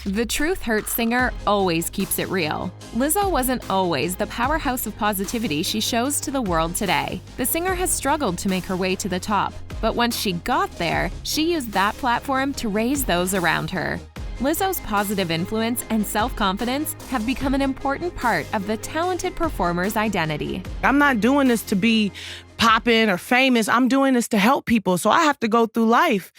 The Truth Hurts singer always keeps it real. Lizzo wasn't always the powerhouse of positivity she shows to the world today. The singer has struggled to make her way to the top, but once she got there, she used that platform to raise those around her. Lizzo's positive influence and self-confidence have become an important part of the talented performer's identity. I'm not doing this to be poppin' or famous. I'm doing this to help people, so I have to go through life.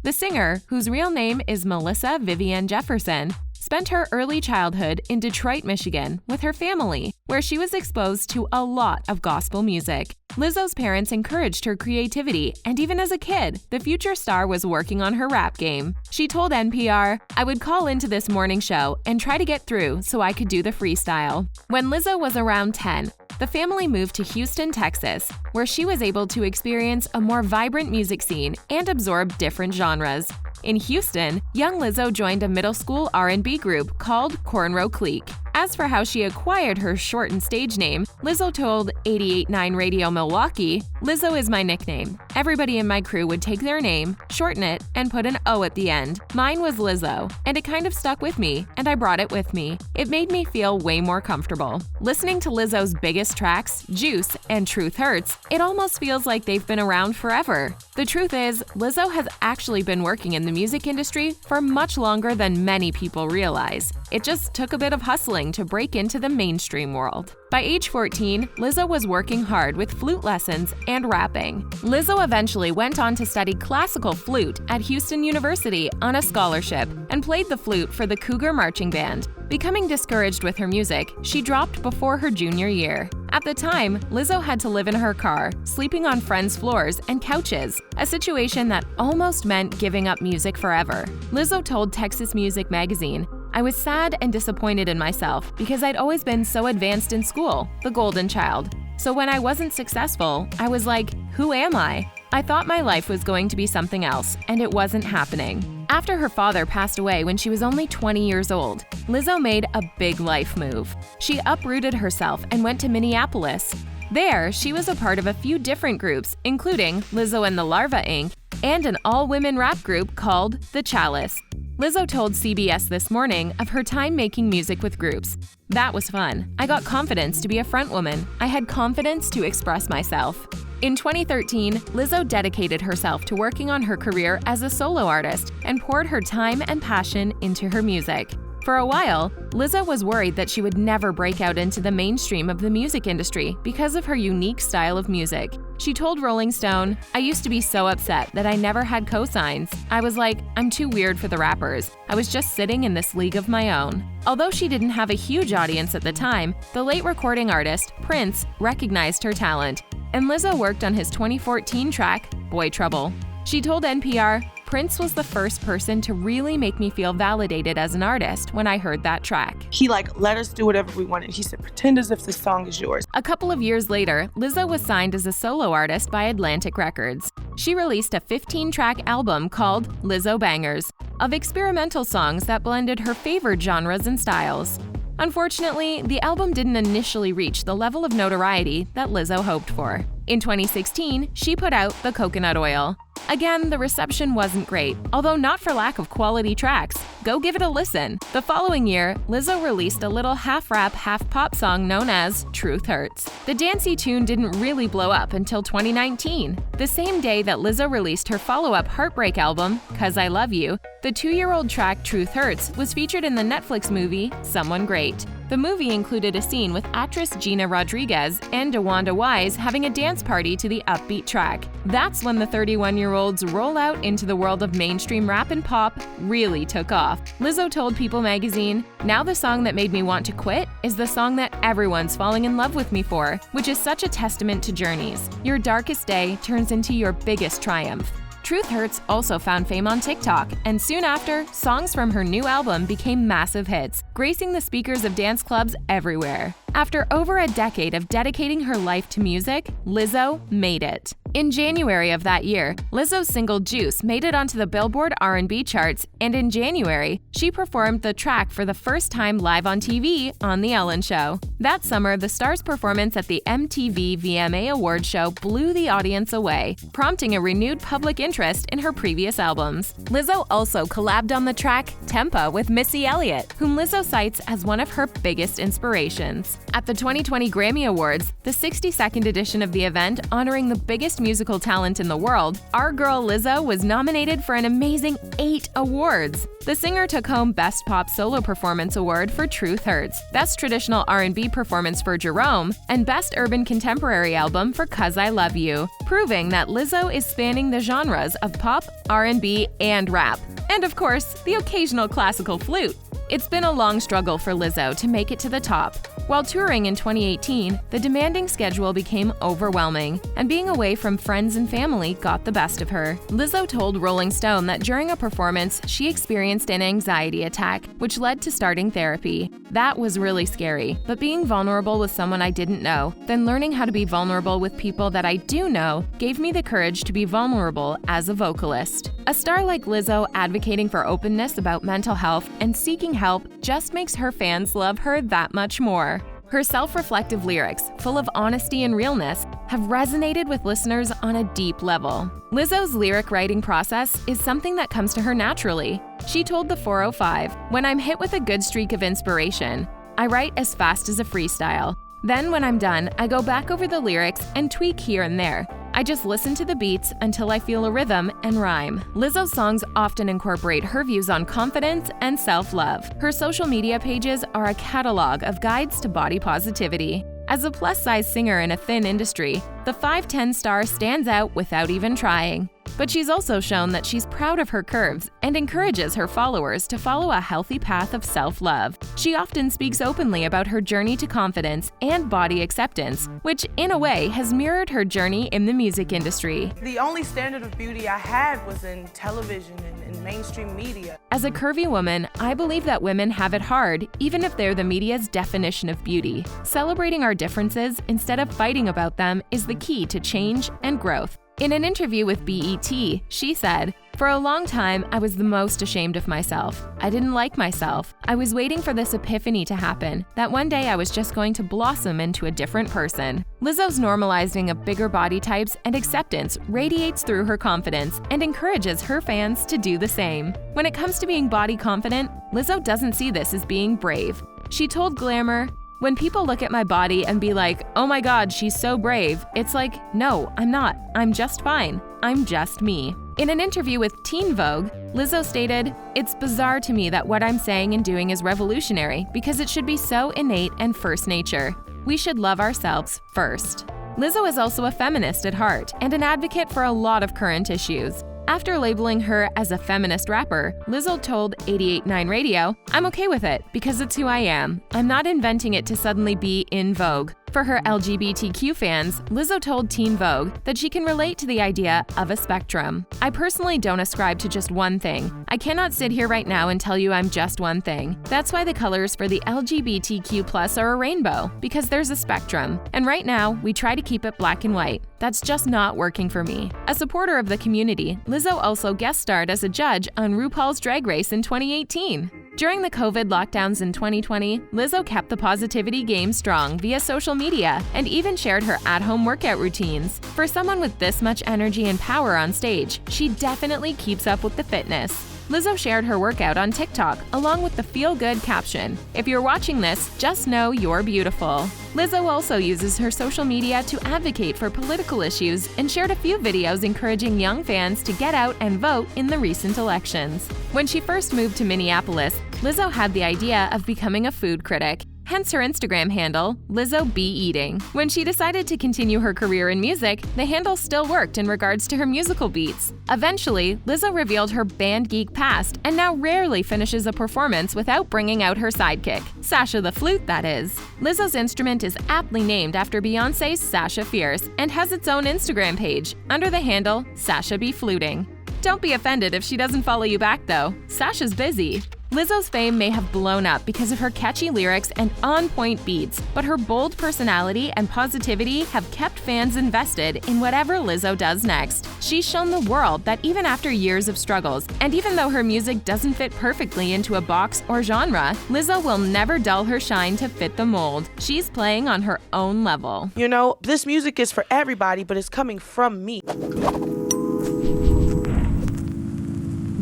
The singer, whose real name is Melissa Vivian Jefferson, spent her early childhood in Detroit, Michigan, with her family, where she was exposed to a lot of gospel music. Lizzo's parents encouraged her creativity, and even as a kid, the future star was working on her rap game. She told NPR, "I would call into this morning show and try to get through so I could do the freestyle." When Lizzo was around 10, the family moved to Houston, Texas, where she was able to experience a more vibrant music scene and absorb different genres. In Houston, young Lizzo joined a middle school R&B group called Cornrow Clique. As for how she acquired her shortened stage name, Lizzo told 88.9 Radio Milwaukee, "Lizzo is my nickname. Everybody in my crew would take their name, shorten it, and put an O at the end. Mine was Lizzo, and it kind of stuck with me, and I brought it with me. It made me feel way more comfortable." Listening to Lizzo's biggest tracks, Juice and Truth Hurts, it almost feels like they've been around forever. The truth is, Lizzo has actually been working in the music industry for much longer than many people realize. It just took a bit of hustling to break into the mainstream world. By age 14, Lizzo was working hard with flute lessons and rapping. Lizzo eventually went on to study classical flute at Houston University on a scholarship and played the flute for the Cougar Marching Band. Becoming discouraged with her music, she dropped before her junior year. At the time, Lizzo had to live in her car, sleeping on friends' floors and couches, a situation that almost meant giving up music forever. Lizzo told Texas Music Magazine, "I was sad and disappointed in myself because I'd always been so advanced in school, the golden child. So when I wasn't successful, I was like, who am I? I thought my life was going to be something else, and it wasn't happening." After her father passed away when she was only 20 years old, Lizzo made a big life move. She uprooted herself and went to Minneapolis. There, she was a part of a few different groups, including Lizzo and the Larva Inc., and an all-women rap group called The Chalice. Lizzo told CBS This Morning of her time making music with groups. "That was fun. I got confidence to be a frontwoman. I had confidence to express myself." In 2013, Lizzo dedicated herself to working on her career as a solo artist and poured her time and passion into her music. For a while, Lizzo was worried that she would never break out into the mainstream of the music industry because of her unique style of music. She told Rolling Stone, "I used to be so upset that I never had cosigns. I was like, I'm too weird for the rappers. I was just sitting in this league of my own." Although she didn't have a huge audience at the time, the late recording artist, Prince, recognized her talent, and Lizzo worked on his 2014 track, Boy Trouble. She told NPR, "Prince was the first person to really make me feel validated as an artist when I heard that track." He let us do whatever we wanted. He said, "Pretend as if this song is yours." A couple of years later, Lizzo was signed as a solo artist by Atlantic Records. She released a 15-track album called Lizzo Bangers, of experimental songs that blended her favorite genres and styles. Unfortunately, the album didn't initially reach the level of notoriety that Lizzo hoped for. In 2016, she put out The Coconut Oil. Again, the reception wasn't great, although not for lack of quality tracks. Go give it a listen. The following year, Lizzo released a little half-rap, half-pop song known as Truth Hurts. The dancey tune didn't really blow up until 2019. The same day that Lizzo released her follow-up heartbreak album, 'Cause I Love You, the 2-year-old track Truth Hurts was featured in the Netflix movie Someone Great. The movie included a scene with actress Gina Rodriguez and DeWanda Wise having a dance party to the upbeat track. That's when the 31-year-old's rollout into the world of mainstream rap and pop really took off. Lizzo told People magazine, "Now the song that made me want to quit is the song that everyone's falling in love with me for, which is such a testament to journeys. Your darkest day turns into your biggest triumph." Truth Hurts also found fame on TikTok, and soon after, songs from her new album became massive hits, gracing the speakers of dance clubs everywhere. After over a decade of dedicating her life to music, Lizzo made it. In January of that year, Lizzo's single Juice made it onto the Billboard R&B charts, and in January, she performed the track for the first time live on TV on The Ellen Show. That summer, the star's performance at the MTV VMA Awards show blew the audience away, prompting a renewed public interest in her previous albums. Lizzo also collabed on the track Tempa with Missy Elliott, whom Lizzo cites as one of her biggest inspirations. At the 2020 Grammy Awards, the 62nd edition of the event honoring the biggest musical talent in the world, our girl Lizzo was nominated for an amazing 8 awards. The singer took home Best Pop Solo Performance Award for Truth Hurts, Best Traditional R&B Performance for Jerome, and Best Urban Contemporary Album for 'Cause I Love You, proving that Lizzo is spanning the genres of pop, R&B, and rap. And of course, the occasional classical flute. It's been a long struggle for Lizzo to make it to the top. While touring in 2018, the demanding schedule became overwhelming, and being away from friends and family got the best of her. Lizzo told Rolling Stone that during a performance, she experienced an anxiety attack, which led to starting therapy. That was really scary, but being vulnerable with someone I didn't know, then learning how to be vulnerable with people that I do know, gave me the courage to be vulnerable as a vocalist. A star like Lizzo advocating for openness about mental health and seeking help just makes her fans love her that much more. Her self-reflective lyrics, full of honesty and realness, have resonated with listeners on a deep level. Lizzo's lyric writing process is something that comes to her naturally. She told the 405, "When I'm hit with a good streak of inspiration, I write as fast as a freestyle. Then when I'm done, I go back over the lyrics and tweak here and there. I just listen to the beats until I feel a rhythm and rhyme." Lizzo's songs often incorporate her views on confidence and self-love. Her social media pages are a catalog of guides to body positivity. As a plus-size singer in a thin industry, the 5'10" star stands out without even trying. But she's also shown that she's proud of her curves and encourages her followers to follow a healthy path of self-love. She often speaks openly about her journey to confidence and body acceptance, which in a way has mirrored her journey in the music industry. The only standard of beauty I had was in television and in mainstream media. As a curvy woman, I believe that women have it hard, even if they're the media's definition of beauty. Celebrating our differences instead of fighting about them is the key to change and growth. In an interview with BET, she said, "For a long time, I was the most ashamed of myself. I didn't like myself. I was waiting for this epiphany to happen, that one day I was just going to blossom into a different person." Lizzo's normalizing of bigger body types and acceptance radiates through her confidence and encourages her fans to do the same. When it comes to being body confident, Lizzo doesn't see this as being brave. She told Glamour, "When people look at my body and be like, 'Oh my God, she's so brave,' it's like, no, I'm not. I'm just fine. I'm just me." In an interview with Teen Vogue, Lizzo stated, "It's bizarre to me that what I'm saying and doing is revolutionary because it should be so innate and first nature. We should love ourselves first." Lizzo is also a feminist at heart and an advocate for a lot of current issues. After labeling her as a feminist rapper, Lizzo told 88.9 Radio, "I'm okay with it because it's who I am. I'm not inventing it to suddenly be in vogue." For her LGBTQ fans, Lizzo told Teen Vogue that she can relate to the idea of a spectrum. "I personally don't ascribe to just one thing. I cannot sit here right now and tell you I'm just one thing. That's why the colors for the LGBTQ+ are a rainbow, because there's a spectrum. And right now, we try to keep it black and white. That's just not working for me." A supporter of the community, Lizzo also guest starred as a judge on RuPaul's Drag Race in 2018. During the COVID lockdowns in 2020, Lizzo kept the positivity game strong via social media and even shared her at-home workout routines. For someone with this much energy and power on stage, she definitely keeps up with the fitness. Lizzo shared her workout on TikTok along with the feel-good caption, "If you're watching this, just know you're beautiful." Lizzo also uses her social media to advocate for political issues and shared a few videos encouraging young fans to get out and vote in the recent elections. When she first moved to Minneapolis, Lizzo had the idea of becoming a food critic. Hence her Instagram handle, Lizzo Be Eating. When she decided to continue her career in music, the handle still worked in regards to her musical beats. Eventually, Lizzo revealed her band geek past and now rarely finishes a performance without bringing out her sidekick, Sasha the flute, that is. Lizzo's instrument is aptly named after Beyoncé's Sasha Fierce and has its own Instagram page under the handle Sasha Be Fluting. Don't be offended if she doesn't follow you back though. Sasha's busy. Lizzo's fame may have blown up because of her catchy lyrics and on-point beats, but her bold personality and positivity have kept fans invested in whatever Lizzo does next. She's shown the world that even after years of struggles, and even though her music doesn't fit perfectly into a box or genre, Lizzo will never dull her shine to fit the mold. She's playing on her own level. You know, this music is for everybody, but it's coming from me.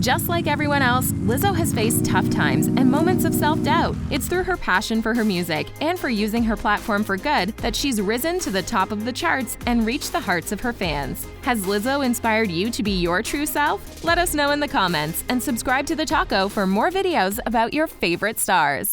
Just like everyone else, Lizzo has faced tough times and moments of self-doubt. It's through her passion for her music and for using her platform for good that she's risen to the top of the charts and reached the hearts of her fans. Has Lizzo inspired you to be your true self? Let us know in the comments and subscribe to The Taco for more videos about your favorite stars.